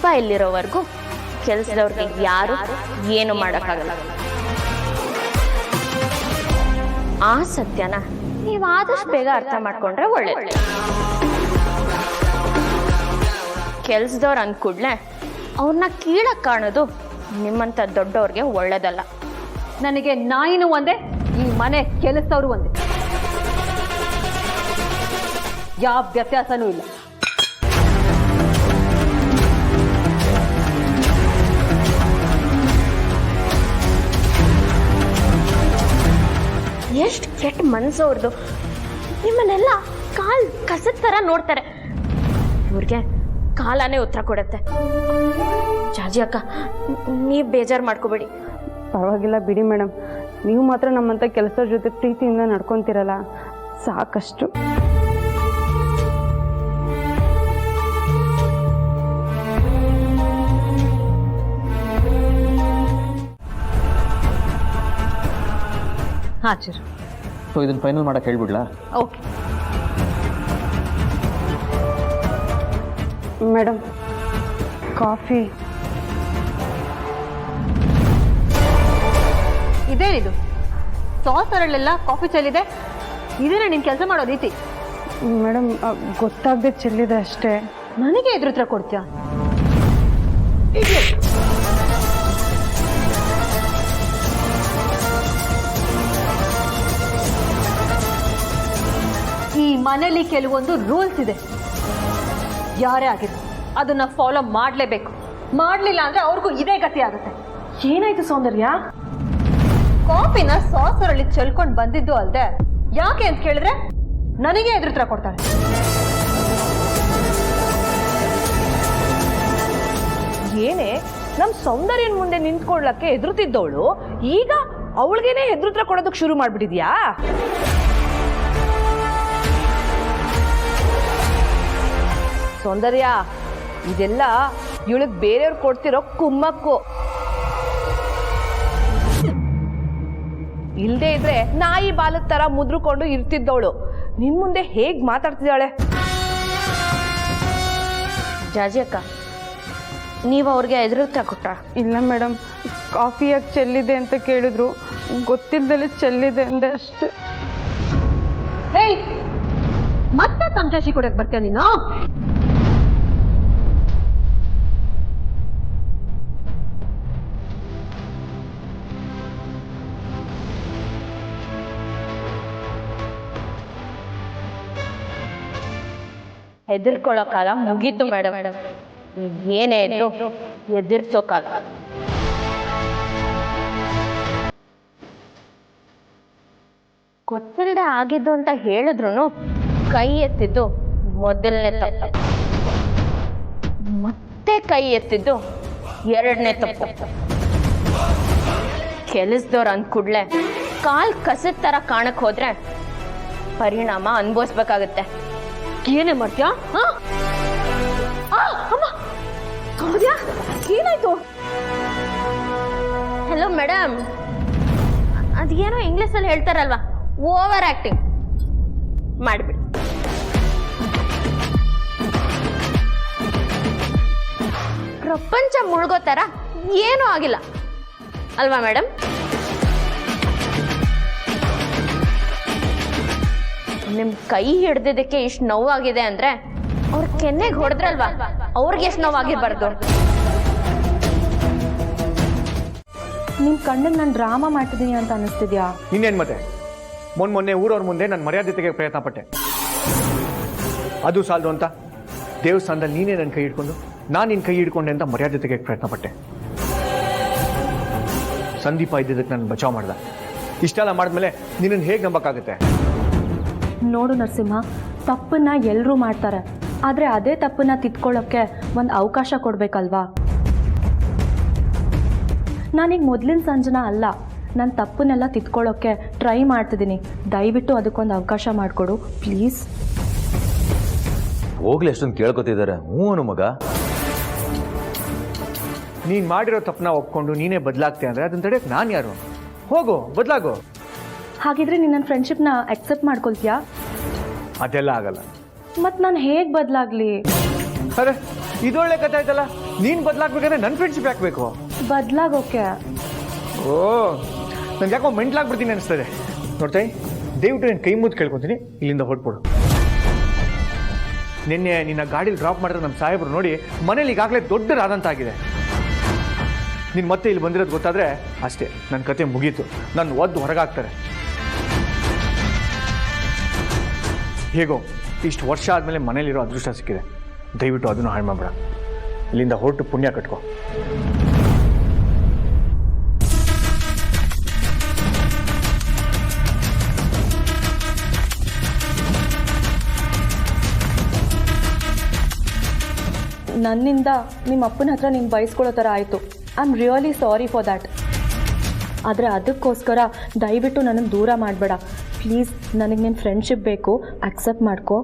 ದೀಪ ಇಲ್ಲಿರೋವರೆಗೂ ಕೆಲಸದವ್ರಿಗೆ ಯಾರು ಏನು ಮಾಡೋಕ್ಕಾಗಲ್ಲ. ಆ ಸತ್ಯನ ನೀವು ಆದಷ್ಟು ಬೇಗ ಅರ್ಥ ಮಾಡ್ಕೊಂಡ್ರೆ ಒಳ್ಳೇದು. ಕೆಲ್ಸದವ್ರು ಅಂದ್ಕೂಡ್ಲೆ ಅವ್ರನ್ನ ಕೀಳಕ್ ಕಾಣೋದು ನಿಮ್ಮಂತ ದೊಡ್ಡವ್ರಿಗೆ ಒಳ್ಳೇದಲ್ಲ. ನನಗೆ ನಾಯಿನೂ ಒಂದೇ, ಈ ಮನೆ ಕೆಲಸದವರು ಒಂದೇ, ಯಾವ ವ್ಯತ್ಯಾಸನೂ ಇಲ್ಲ. ಎಷ್ಟು ಕೆಟ್ಟ ಮನ್ಸು ಅವ್ರದ್ದು. ನಿಮ್ಮನ್ನೆಲ್ಲ ಕಾಲ್ ಕಸದ ಥರ ನೋಡ್ತಾರೆ. ಇವ್ರಿಗೆ ಕಾಲನೇ ಉತ್ತರ ಕೊಡುತ್ತೆ. ಜಾಜಿ ಅಕ್ಕ, ನೀವು ಬೇಜಾರು ಮಾಡ್ಕೋಬೇಡಿ. ಪರವಾಗಿಲ್ಲ ಬಿಡಿ ಮೇಡಮ್, ನೀವು ಮಾತ್ರ ನಮ್ಮಂಥ ಕೆಲಸದ ಜೊತೆ ಪ್ರೀತಿಯಿಂದ ನಡ್ಕೊತೀರಲ್ಲ, ಸಾಕಷ್ಟು. ಹಾಂ ಸರ್. ಸೊ ಇದನ್ನು ಫೈನಲ್ ಮಾಡೋಕ್ಕೆ ಹೇಳ್ಬಿಡ್ಲಾ? Okay madam, coffee. ಇದೇನಿದು ಸಾಸ್ ಅರಳೆಲ್ಲ ಕಾಫಿ ಚೆಲ್ಲಿದೆ? ಇದೇನ ನೀನು ಕೆಲಸ ಮಾಡೋ ರೀತಿ? ಮೇಡಮ್, ಗೊತ್ತಾಗದೆ ಚೆಲ್ಲಿದೆ ಅಷ್ಟೇ. ನನಗೆ ಎದುರು ಉತ್ತರ ಕೊಡ್ತೀಯಾ? ಈ ಮನೆಯಲ್ಲಿ ಕೆಲವೊಂದು ರೂಲ್ಸ್ ಇದೆ, ಯಾರೇ ಆಗಿದ್ರು ಅದನ್ನ ಫಾಲೋ ಮಾಡಲೇಬೇಕು. ಮಾಡಲಿಲ್ಲ ಅಂದ್ರೆ ಅವ್ರಿಗೂ ಇದೇ ಗತಿ ಆಗುತ್ತೆ. ಏನಾಯ್ತು ಸೌಂದರ್ಯ? ಕಾಫಿನ ಸಾಸರಲ್ಲಿ ಚೆಲ್ಕೊಂಡು ಬಂದಿದ್ದು ಅಲ್ದೆ ಯಾಕೆ ಅಂತ ಕೇಳಿದ್ರೆ ನನಗೆ ಎದುರು ಉತ್ತರ ಕೊಡ್ತಾಳೆ. ಏನೇ ನಮ್ ಸೌಂದರ್ಯನ ಮುಂದೆ ನಿಂತ್ಕೊಳ್ಳಕ್ಕೆ ಹೆದರುತ್ತಿದ್ದವಳು ಈಗ ಅವಳಿಗೇನೆ ಹೆದರುತ್ರ ಕೊಡೋದಕ್ಕೆ ಶುರು ಮಾಡ್ಬಿಟ್ಟಿದ್ಯಾ? ಸೌಂದರ್ಯ, ಇದೆಲ್ಲ ಇವಳಿಗೆ ಬೇರೆಯವ್ರು ಕೊಡ್ತಿರೋ ಕುಮ್ಮಕ್ಕು. ಇಲ್ದೇ ಇದ್ರೆ ನಾಯಿ ಬಾಲದ ತರ ಮುದ್ರಕೊಂಡು ಇರ್ತಿದ್ದವಳು ನಿನ್ ಮುಂದೆ ಹೇಗ್ ಮಾತಾಡ್ತಿದ್ದಾಳೆ? ಜಾಜಿ ಅಕ್ಕ, ನೀವು ಅವ್ರಿಗೆ ಎದುರುತ್ತರ ಕೊಟ್ರ? ಇಲ್ಲ ಮೇಡಮ್, ಕಾಫಿ ಯಾಕೆ ಚೆಲ್ಲಿದೆ ಅಂತ ಕೇಳಿದ್ರು, ಗೊತ್ತಿಲ್ಲದಲ್ಲೇ ಚೆಲ್ಲಿದೆ ಅಂದೆ ಅಷ್ಟೇ. ಹೇಯ್, ಮತ್ತೆ ತಮಾಷೆ ಕೊಡಕ್ ಬರ್ತೀಯ ನೀನು? ಹೆದರ್ಕೊಳ್ಳೋಕಾಗ ಮುಗೀತು ಮೇಡಮ್. ಏನೇ ಇದ್ರು ಎದುರ್ಸೋಕಾಗ. ಗೊತ್ತಿಲ್ಲದೆ ಆಗಿದ್ದು ಅಂತ ಹೇಳಿದ್ರು ಕೈ ಎತ್ತಿದ್ದು ಮೊದಲನೇ ತಪ್ಪು, ಮತ್ತೆ ಕೈ ಎತ್ತಿದ್ದು ಎರಡನೇ ತಪ್ಪು. ಕೆಲಸದವ್ರು ಅಂದ್ಕೂಡ್ಲೆ ಕಾಲ್ ಕಸದ ತರ ಕಾಣಕ್ ಹೋದ್ರೆ ಪರಿಣಾಮ ಅನ್ಭವಿಸ್ಬೇಕಾಗತ್ತೆ. ಏನೇ ಮಾಡ್ತೀಯಾ? ಏನಾಯ್ತು? ಹಲೋ ಮೇಡಮ್, ಅದೇನೋ ಇಂಗ್ಲಿಷಲ್ಲಿ ಹೇಳ್ತಾರಲ್ವಾ, ಓವರ್ ಆಕ್ಟಿಂಗ್ ಮಾಡ್ಬಿಡಿ. ಪ್ರಪಂಚ ಮುಳುಗೋ ತರ ಏನೂ ಆಗಿಲ್ಲ ಅಲ್ವಾ ಮೇಡಮ್? ನಿಮ್ ಕೈ ಹಿಡ್ದಿದ್ದಕ್ಕೆ ಇಷ್ಟು ನೋವಾಗಿದೆ ಅಂದ್ರೆ ಅವ್ರ ಕೆನ್ನೆಗೆ ಹೊಡೆದ್ರಲ್ವಾ, ಅವ್ರಿಗೆ ಎಷ್ಟು ನೋವಾಗಿರ್ಬಾರ್ದು? ನಿಮ್ಮ ಕಣ್ಣಿಗೆ ನಾನು ಡ್ರಾಮಾ ಮಾಡ್ತಿದ್ದೀನಿ ಅಂತ ಅನಿಸ್ತಿದ್ಯಾ? ಇನ್ನೇನು ಮತ್ತೆ, ಮೊನ್ನೆ ಊರವ್ರ ಮುಂದೆ ನಾನು ಮರ್ಯಾದೆ ತೆಗೆಯೋಕೆ ಪ್ರಯತ್ನ ಪಟ್ಟೆ. ಅದು ಸಾಲದು ಅಂತ ದೇವಸ್ಥಾನದಲ್ಲಿ ನೀನೇ ನನ್ನ ಕೈ ಹಿಡ್ಕೊಂಡು ನಾನು ನಿನ್ನ ಕೈ ಹಿಡ್ಕೊಂಡೆ ಅಂತ ಮರ್ಯಾದೆ ತೆಗೆಯೋಕೆ ಪ್ರಯತ್ನ ಪಟ್ಟೆ. ಸಂದೀಪ ಇದ್ದಿದ್ದಕ್ಕೆ ನಾನು ಬಚಾವ್ ಮಾಡ್ದೆ. ಇಷ್ಟೆಲ್ಲ ಮಾಡಿದ್ಮೇಲೆ ನಿನ್ನನ್ನು ಹೇಗೆ ನಂಬಕ್ಕಾಗುತ್ತೆ? ನೋಡು ನರಸಿಂಹ, ತಪ್ಪನ್ನ ಎಲ್ಲರೂ ಮಾಡ್ತಾರೆ, ಆದರೆ ಅದೇ ತಪ್ಪನ್ನ ತಿದ್ಕೊಳ್ಳೋಕ್ಕೆ ಒಂದು ಅವಕಾಶ ಕೊಡಬೇಕಲ್ವಾ? ನಾನೀಗ ಮೊದಲಿನ ಸಂಜನ ಅಲ್ಲ, ನನ್ನ ತಪ್ಪನ್ನೆಲ್ಲ ತಿದ್ಕೊಳ್ಳೋಕ್ಕೆ ಟ್ರೈ ಮಾಡ್ತಿದ್ದೀನಿ. ದಯವಿಟ್ಟು ಅದಕ್ಕೊಂದು ಅವಕಾಶ ಮಾಡಿಕೊಡು ಪ್ಲೀಸ್. ಹೋಗ್ಲಿ, ಎಷ್ಟೊಂದು ಕೇಳ್ಕೊತಿದ್ದಾರೆ. ಹ್ಞೂ ಮಗ, ನೀನು ಮಾಡಿರೋ ತಪ್ಪನ್ನ ಒಪ್ಕೊಂಡು ನೀನೇ ಬದಲಾಗ್ತೆ ಅಂದರೆ ಅದನ್ನ ತಡೆಯೋಕೆ ನಾನು ಯಾರು? ಹೋಗು, ಬದಲಾಗು. ಹಾಗಿದ್ರೆ ನೀನು ನನ್ನ ಫ್ರೆಂಡ್ಶಿಪ್ನ ಅಕ್ಸೆಪ್ಟ್ ಮಾಡ್ಕೊಳ್ತೀಯಾ? ಅದೆಲ್ಲ ಆಗಲ್ಲ. ಮತ್ತು ನಾನು ಹೇಗೆ ಬದಲಾಗಲಿ? ಅರೆ, ಇದೊಳ್ಳೆ ಕಥೆ ಆಯ್ತಲ್ಲ. ನೀನು ಬದಲಾಗ್ಬೇಕಾದ್ರೆ ನನ್ನ ಫ್ರೆಂಡ್ಶಿಪ್ ಯಾಕಬೇಕು? ಬದಲಾಗೋಕೆ ಓ, ನನ್ಗೆ ಯಾಕೋ ಮೆಂಟ್ಲಾಗ್ಬಿಡ್ತೀನಿ ಅನಿಸ್ತದೆ. ನೋಡ್ತಾಯಿ, ದಯವಿಟ್ಟು ನಾನು ಕೈ ಮುದ್ದು ಕೇಳ್ಕೊತೀನಿ, ಇಲ್ಲಿಂದ ಹೊರಟ್ಬಿಡು. ನಿನ್ನೆ ನಿನ್ನ ಗಾಡೀಲಿ ಡ್ರಾಪ್ ಮಾಡಿದ್ರೆ ನಮ್ಮ ಸಾಹೇಬರು ನೋಡಿ ಮನೇಲಿ ಈಗಾಗಲೇ ದೊಡ್ಡ ರಾದಂತ ಆಗಿದೆ. ನೀನು ಮತ್ತೆ ಇಲ್ಲಿ ಬಂದಿರೋದು ಗೊತ್ತಾದರೆ ಅಷ್ಟೇ, ನನ್ನ ಕತೆ ಮುಗೀತು. ನನ್ನ ಒದ್ದು ಹೊರಗಾಗ್ತಾರೆ. ಹೇಗೋ ಇಷ್ಟು ವರ್ಷ ಆದಮೇಲೆ ಮನೇಲಿರೋ ಅದೃಷ್ಟ ಸಿಕ್ಕಿದೆ. ದಯವಿಟ್ಟು ಅದನ್ನು ಹಾಳು ಮಾಡಬೇಡ. ಇಲ್ಲಿಂದ ಹೊರಟು ಪುಣ್ಯ ಕಟ್ಕೋ. ನನ್ನಿಂದ ನಿಮ್ಮ ಅಪ್ಪನ ಹತ್ರ ನೀನು ಬಯಸ್ಕೊಳ್ಳೋ ಥರ ಆಯಿತು. I am really sorry for that. ಆದರೆ ಅದಕ್ಕೋಸ್ಕರ ದಯವಿಟ್ಟು ನನ್ನನ್ನು ದೂರ ಮಾಡಬೇಡ ಪ್ಲೀಸ್. ನನಗೆ ನಿನ್ನ ಫ್ರೆಂಡ್ಶಿಪ್ ಬೇಕು, ಅಕ್ಸೆಪ್ಟ್ ಮಾಡ್ಕೋ.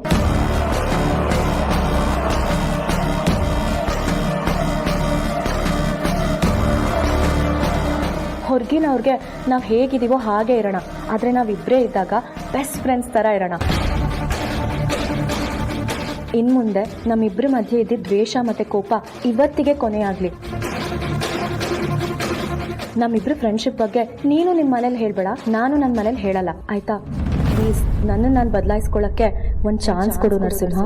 ಹೊರಗಿನವ್ರಿಗೆ ನಾವು ಹೇಗಿದ್ದೀವೋ ಹಾಗೆ ಇರೋಣ, ಆದರೆ ನಾವಿಬ್ಬರೇ ಇದ್ದಾಗ ಬೆಸ್ಟ್ ಫ್ರೆಂಡ್ಸ್ ಥರ ಇರೋಣ. ಇನ್ನು ಮುಂದೆ ನಮ್ಮಿಬ್ಬರ ಮಧ್ಯೆ ಇದ್ದಿದ್ದ ದ್ವೇಷ ಮತ್ತು ಕೋಪ ಇವತ್ತಿಗೆ ಕೊನೆಯಾಗಲಿ. ನಮ್ಮಿಬ್ಬರ ಫ್ರೆಂಡ್ಶಿಪ್ ಬಗ್ಗೆ ನೀನು ನಿಮ್ಮ ಮನೇಲಿ ಹೇಳಬೇಡ, ನಾನು ನನ್ನ ಮನೇಲಿ ಹೇಳಲ್ಲ, ಆಯಿತಾ? ಪ್ಲೀಸ್ ನನ್ನನ್ನು ನಾನು ಬದಲಾಯಿಸ್ಕೊಳ್ಳೋಕ್ಕೆ ಒಂದು ಚಾನ್ಸ್ ಕೊಡು ನರಸಿಂಹ.